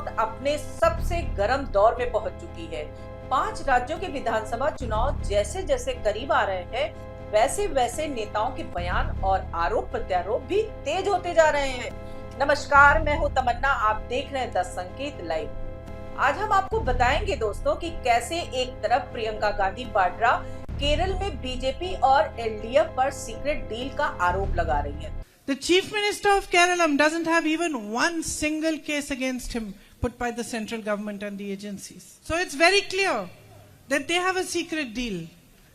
वक्त अपने सबसे गर्म दौर में पहुंच चुकी है। 5 राज्यों के विधानसभा चुनाव जैसे जैसे करीब आ रहे हैं, वैसे वैसे नेताओं के बयान और आरोप प्रत्यारोप भी तेज होते जा रहे हैं। नमस्कार, मैं हूं तमन्ना, आप देख रहे हैं 10 संकेत लाइव। आज हम आपको बताएंगे दोस्तों कि कैसे एक तरफ प्रियंका गांधी वाड्रा केरल में बीजेपी और एलडीएफ पर सीक्रेट डील का आरोप लगा रही है। The Chief Minister of Kerala doesn't have even one single case against him put by the central government and the agencies. So it's very clear that they have a secret deal,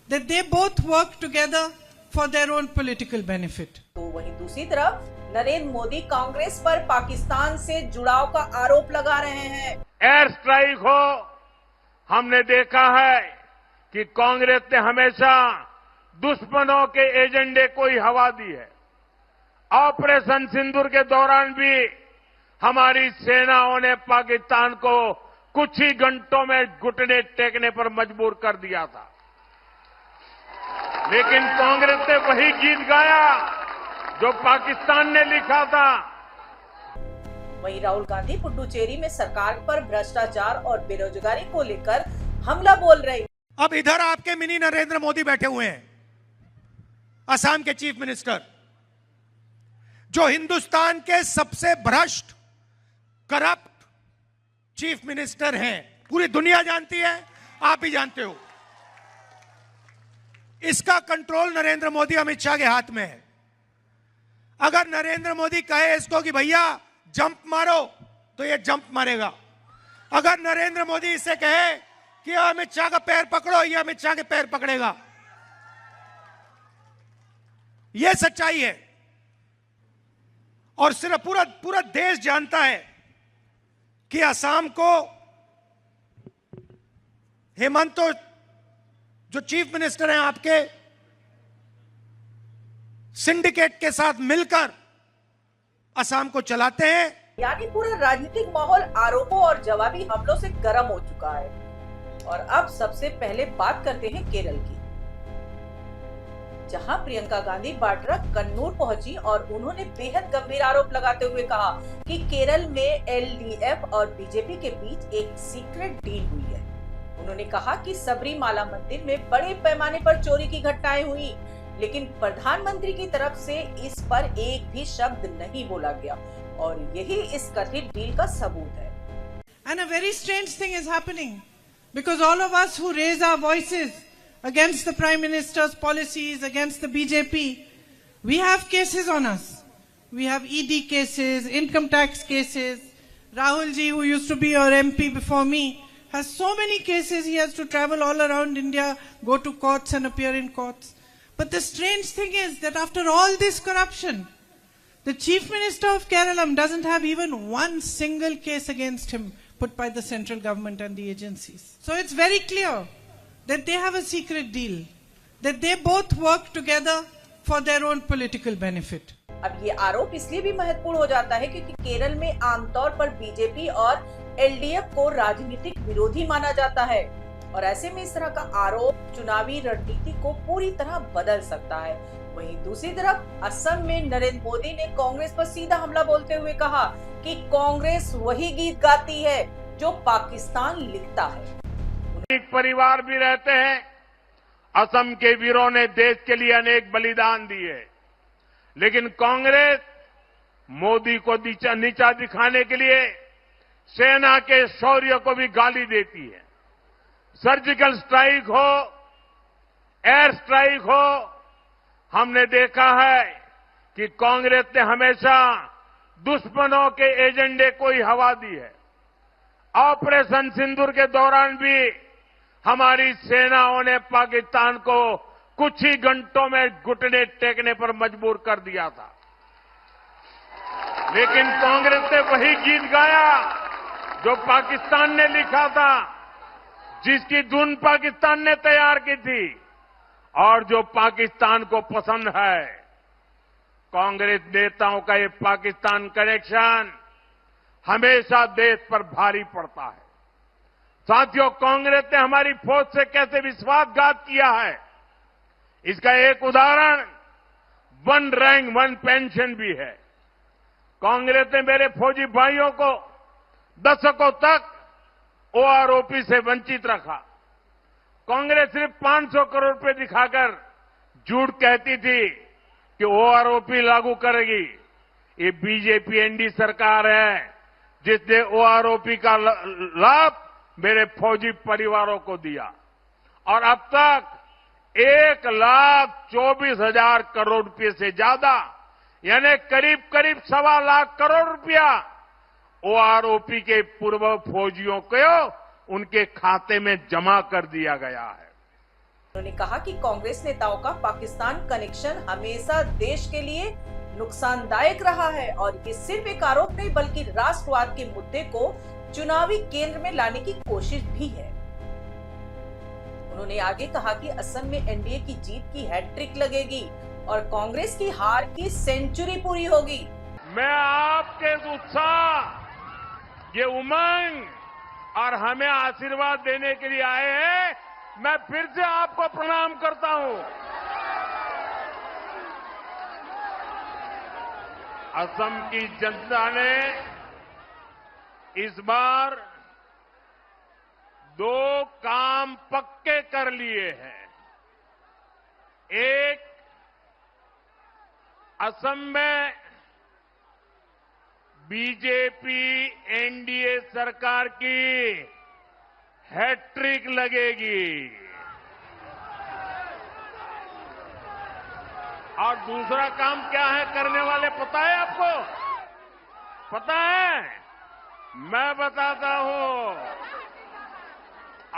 that they both work together for their own political benefit. तो वहीं दूसरी तरफ नरेंद्र मोदी कांग्रेस पर पाकिस्तान से जुड़ाव का आरोप लगा रहे हैं। एयर स्ट्राइक हो, हमने देखा है कि कांग्रेस ने हमेशा दुश्मनों के एजेंडे को ही हवा दी है। ऑपरेशन सिंदूर के दौरान भी हमारी सेनाओं ने पाकिस्तान को कुछ ही घंटों में घुटने टेकने पर मजबूर कर दिया था, लेकिन कांग्रेस ने वही गीत गाया जो पाकिस्तान ने लिखा था। वहीं राहुल गांधी पुडुचेरी में सरकार पर भ्रष्टाचार और बेरोजगारी को लेकर हमला बोल रहे। अब इधर आपके मिनी नरेंद्र मोदी बैठे हुए हैं, असम के चीफ मिनिस्टर, जो हिंदुस्तान के सबसे भ्रष्ट करप्ट चीफ मिनिस्टर हैं। पूरी दुनिया जानती है, आप भी जानते हो। इसका कंट्रोल नरेंद्र मोदी अमित शाह के हाथ में है। अगर नरेंद्र मोदी कहे इसको कि भैया जंप मारो, तो ये जंप मारेगा। अगर नरेंद्र मोदी इसे कहे कि अमित शाह का पैर पकड़ो, ये अमित शाह के पैर पकड़ेगा। यह सच्चाई है और सिर्फ पूरा देश जानता है कि असम को हेमंत जो चीफ मिनिस्टर हैं आपके, सिंडिकेट के साथ मिलकर असम को चलाते हैं। यानी पूरा राजनीतिक माहौल आरोपों और जवाबी हमलों से गर्म हो चुका है। और अब सबसे पहले बात करते हैं केरल की, जहां प्रियंका गांधी वाड्रा कन्नूर पहुंची और उन्होंने बेहद गंभीर आरोप लगाते हुए कहा कि केरल में एलडीएफ और बीजेपी के बीच एक सीक्रेट डील हुई है। उन्होंने कहा कि सबरीमाला मंदिर में बड़े पैमाने पर चोरी की घटनाएं हुई, लेकिन प्रधानमंत्री की तरफ से इस पर एक भी शब्द नहीं बोला गया और यही इस कथित डील का सबूत है। And a very strange thing is happening because all of us who raise our voices against the Prime Minister's policies, against the BJP, we have cases on us. We have ED cases, income tax cases. Rahul ji, who used to be your MP before me, has so many cases. He has to travel all around India, go to courts and appear in courts. But the strange thing is that after all this corruption, the Chief Minister of Kerala doesn't have even one single case against him put by the central government and the agencies. So it's very clear that they have a secret deal, that they both work together for their own political benefit. अब ये आरोप इसलिए भी महत्वपूर्ण हो जाता है क्योंकि केरल में आमतौर पर बीजेपी और एलडीएफ को राजनीतिक विरोधी माना जाता है और ऐसे में इस तरह का आरोप चुनावी रणनीति को पूरी तरह बदल सकता है। वहीं दूसरी तरफ असम में नरेंद्र मोदी ने कांग्रेस पर सीधा हमला बोलते हुए कहा कि कांग्रेस वही गीत गाती है जो पाकिस्तान लिखता है। एक परिवार भी रहते हैं। असम के वीरों ने देश के लिए अनेक बलिदान दिए, लेकिन कांग्रेस मोदी को नीचा दिखाने के लिए सेना के शौर्य को भी गाली देती है। सर्जिकल स्ट्राइक हो, एयर स्ट्राइक हो, हमने देखा है कि कांग्रेस ने हमेशा दुश्मनों के एजेंडे को ही हवा दी है। ऑपरेशन सिंदूर के दौरान भी हमारी सेनाओं ने पाकिस्तान को कुछ ही घंटों में घुटने टेकने पर मजबूर कर दिया था, लेकिन कांग्रेस ने वही गीत गाया जो पाकिस्तान ने लिखा था, जिसकी धुन पाकिस्तान ने तैयार की थी और जो पाकिस्तान को पसंद है। कांग्रेस नेताओं का ये पाकिस्तान कनेक्शन हमेशा देश पर भारी पड़ता है। साथियों, कांग्रेस ने हमारी फौज से कैसे विश्वासघात किया है, इसका एक उदाहरण वन रैंक वन पेंशन भी है। कांग्रेस ने मेरे फौजी भाइयों को दशकों तक ओआरओपी से वंचित रखा। कांग्रेस सिर्फ 500 करोड़ रुपए दिखाकर झूठ कहती थी कि ओआरओपी लागू करेगी। ये बीजेपी एनडीए सरकार है जिसने ओआरओपी का लाभ मेरे फौजी परिवारों को दिया और अब तक 1,24,000 करोड़ रुपए से ज्यादा यानी करीब करीब 1.25 लाख करोड़ रुपया ओआरओपी के पूर्व फौजियों को उनके खाते में जमा कर दिया गया है। उन्होंने कहा कि कांग्रेस नेताओं का पाकिस्तान कनेक्शन हमेशा देश के लिए नुकसानदायक रहा है और ये सिर्फ एक आरोप नहीं बल्कि राष्ट्रवाद के मुद्दे को चुनावी केंद्र में लाने की कोशिश भी है। उन्होंने आगे कहा कि असम में एनडीए की जीत की हैट्रिक लगेगी और कांग्रेस की हार की सेंचुरी पूरी होगी। मैं आपके उत्साह, ये उमंग और हमें आशीर्वाद देने के लिए आए हैं, मैं फिर से आपको प्रणाम करता हूं। असम की जनता ने इस बार 2 काम पक्के कर लिए हैं। एक, असम में बीजेपी एनडीए सरकार की हैट्रिक लगेगी और दूसरा काम क्या है करने वाले, पता है आपको? पता है? मैं बताता हूं।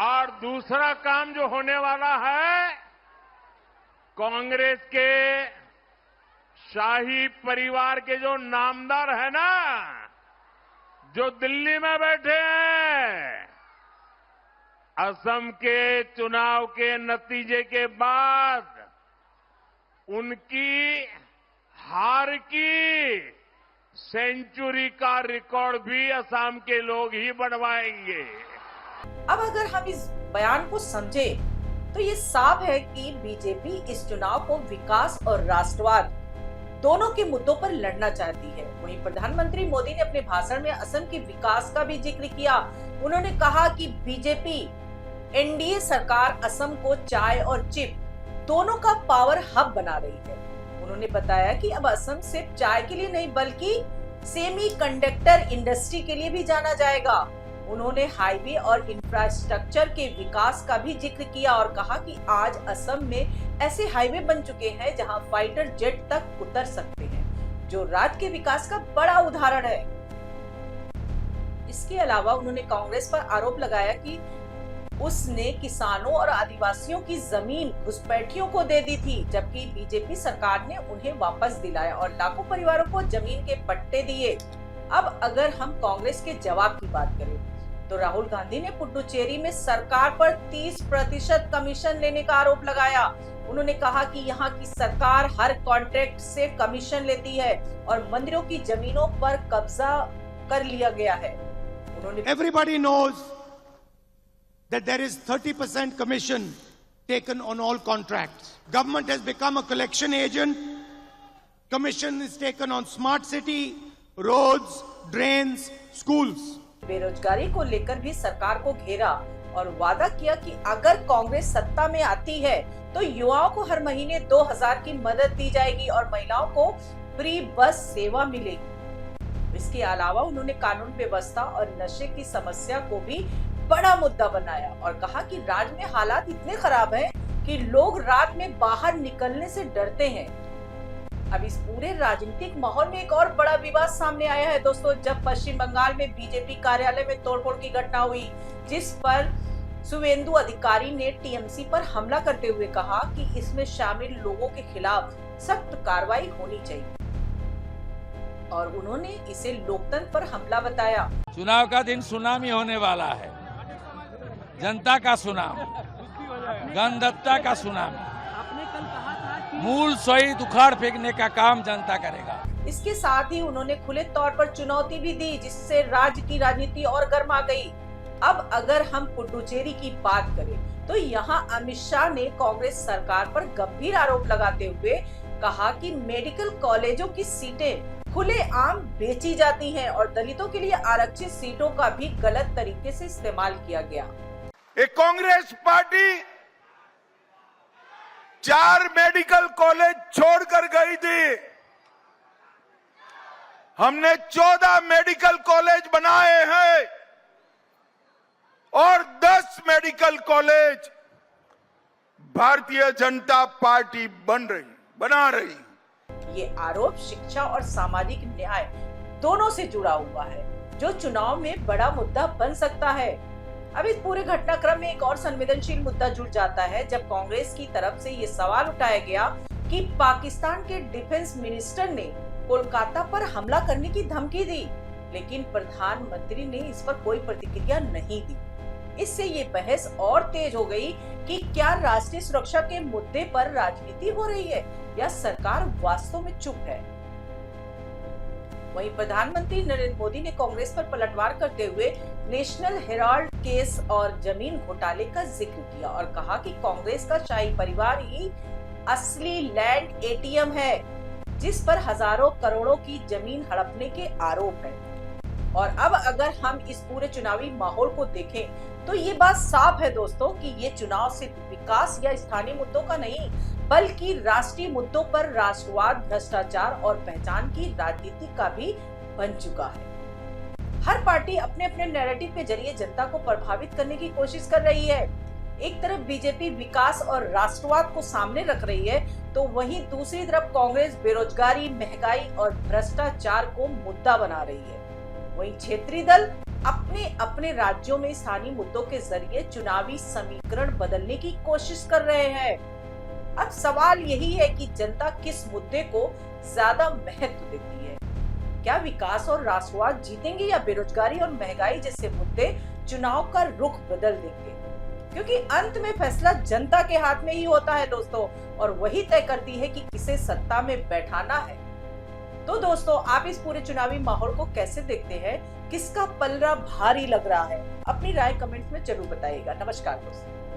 और दूसरा काम जो होने वाला है, कांग्रेस के शाही परिवार के जो नामदार है ना, जो दिल्ली में बैठे हैं, असम के चुनाव के नतीजे के बाद उनकी हार की सेंचुरी का रिकॉर्ड भी असम के लोग ही बनवाएंगे। अब अगर हम इस बयान को समझे तो ये साफ है कि बीजेपी इस चुनाव को विकास और राष्ट्रवाद दोनों के मुद्दों पर लड़ना चाहती है। वहीं प्रधानमंत्री मोदी ने अपने भाषण में असम के विकास का भी जिक्र किया। उन्होंने कहा कि बीजेपी एनडीए सरकार असम को चाय और चिप दोनों का पावर हब बना रही है। उन्होंने बताया कि अब असम सिर्फ चाय के लिए नहीं बल्कि सेमीकंडक्टर इंडस्ट्री के लिए भी जाना जाएगा। उन्होंने हाईवे और इंफ्रास्ट्रक्चर के विकास का भी जिक्र किया और कहा कि आज असम में ऐसे हाईवे बन चुके हैं जहां फाइटर जेट तक उतर सकते हैं, जो राज्य के विकास का बड़ा उदाहरण है। इसके अलावा उन्होंने कांग्रेस पर आरोप लगाया कि उसने किसानों और आदिवासियों की जमीन घुसपैठियों को दे दी थी, जबकि बीजेपी सरकार ने उन्हें वापस दिलाया और लाखों परिवारों को जमीन के पट्टे दिए। अब अगर हम कांग्रेस के जवाब की बात करें तो राहुल गांधी ने पुडुचेरी में सरकार पर 30% कमीशन लेने का आरोप लगाया। उन्होंने कहा कि यहाँ की सरकार हर कॉन्ट्रैक्ट से कमीशन लेती है और मंदिरों की जमीनों पर कब्जा कर लिया गया है। उन्होंने Everybody knows that there is 30% commission taken on all contracts. Government has become a collection agent. Commission is taken on smart city, roads, drains, schools. बेरोजगारी को लेकर भी सरकार को घेरा और वादा किया कि अगर कांग्रेस सत्ता में आती है तो युवाओं को हर महीने 2,000 की मदद दी जाएगी और महिलाओं को फ्री बस सेवा मिलेगी। इसके अलावा उन्होंने कानून व्यवस्था और नशे की समस्या को भी बड़ा मुद्दा बनाया और कहा कि राज्य में हालात इतने खराब हैं कि लोग रात में बाहर निकलने से डरते हैं। अब इस पूरे राजनीतिक माहौल में एक और बड़ा विवाद सामने आया है दोस्तों, जब पश्चिम बंगाल में बीजेपी कार्यालय में तोड़फोड़ की घटना हुई, जिस पर शुवेंदु अधिकारी ने टीएमसी पर हमला करते हुए कहा कि इसमें शामिल लोगों के खिलाफ सख्त कार्रवाई होनी चाहिए और उन्होंने इसे लोकतंत्र पर हमला बताया। चुनाव का दिन सुनामी होने वाला है, जनता का सुनामी, गणतंत्र का सुनामी, मूल शहीद उखाड़ फेंकने का काम जनता करेगा। इसके साथ ही उन्होंने खुले तौर पर चुनौती भी दी, जिससे राज्य की राजनीति और गर्मा गई। अब अगर हम पुडुचेरी की बात करें तो यहाँ अमित शाह ने कांग्रेस सरकार पर गंभीर आरोप लगाते हुए कहा कि मेडिकल कॉलेजों की सीटें खुलेआम बेची जाती हैं और दलितों के लिए आरक्षित सीटों का भी गलत तरीके से इस्तेमाल किया गया। एक कांग्रेस पार्टी 4 मेडिकल कॉलेज छोड़कर गई थी। हमने 14 मेडिकल कॉलेज बनाए हैं और 10 medical college Bharatiya Janata party बना रही। ये आरोप शिक्षा और सामाजिक न्याय दोनों से जुड़ा हुआ है, जो चुनाव में बड़ा मुद्दा बन सकता है। अब इस पूरे घटनाक्रम में एक और संवेदनशील मुद्दा जुड़ जाता है जब कांग्रेस की तरफ से ये सवाल उठाया गया कि पाकिस्तान के डिफेंस मिनिस्टर ने कोलकाता पर हमला करने की धमकी दी, लेकिन प्रधानमंत्री ने इस पर कोई प्रतिक्रिया नहीं दी। इससे ये बहस और तेज हो गई कि क्या राष्ट्रीय सुरक्षा के मुद्दे पर राजनीति हो रही है या सरकार वास्तव में चुप है। वहीं प्रधानमंत्री नरेंद्र मोदी ने कांग्रेस पर पलटवार करते हुए नेशनल हेराल्ड केस और जमीन घोटाले का जिक्र किया और कहा कि कांग्रेस का शाही परिवार ही असली लैंड एटीएम है, जिस पर हजारों करोड़ों की जमीन हड़पने के आरोप है। और अब अगर हम इस पूरे चुनावी माहौल को देखें तो ये बात साफ है दोस्तों कि ये चुनाव सिर्फ विकास या स्थानीय मुद्दों का नहीं, बल्कि राष्ट्रीय मुद्दों पर राष्ट्रवाद, भ्रष्टाचार और पहचान की राजनीति का भी बन चुका है। हर पार्टी अपने अपने नैरेटिव के जरिए जनता को प्रभावित करने की कोशिश कर रही है। एक तरफ बीजेपी विकास और राष्ट्रवाद को सामने रख रही है, तो वहीं दूसरी तरफ कांग्रेस बेरोजगारी, महंगाई और भ्रष्टाचार को मुद्दा बना रही है। वहीं क्षेत्रीय दल अपने अपने राज्यों में स्थानीय मुद्दों के जरिए चुनावी समीकरण बदलने की कोशिश कर रहे हैं। अब सवाल यही है कि जनता किस मुद्दे को ज्यादा महत्व देती है। क्या विकास और राष्ट्रवाद जीतेंगे या बेरोजगारी और महंगाई जैसे मुद्दे चुनाव का रुख बदल देंगे? क्योंकि अंत में फैसला जनता के हाथ में ही होता है दोस्तों, और वही तय करती है कि किसे सत्ता में बैठाना है। तो दोस्तों, आप इस पूरे चुनावी माहौल को कैसे देखते हैं? किसका पलड़ा भारी लग रहा है? अपनी राय कमेंट्स में जरूर बताइएगा। नमस्कार दोस्तों।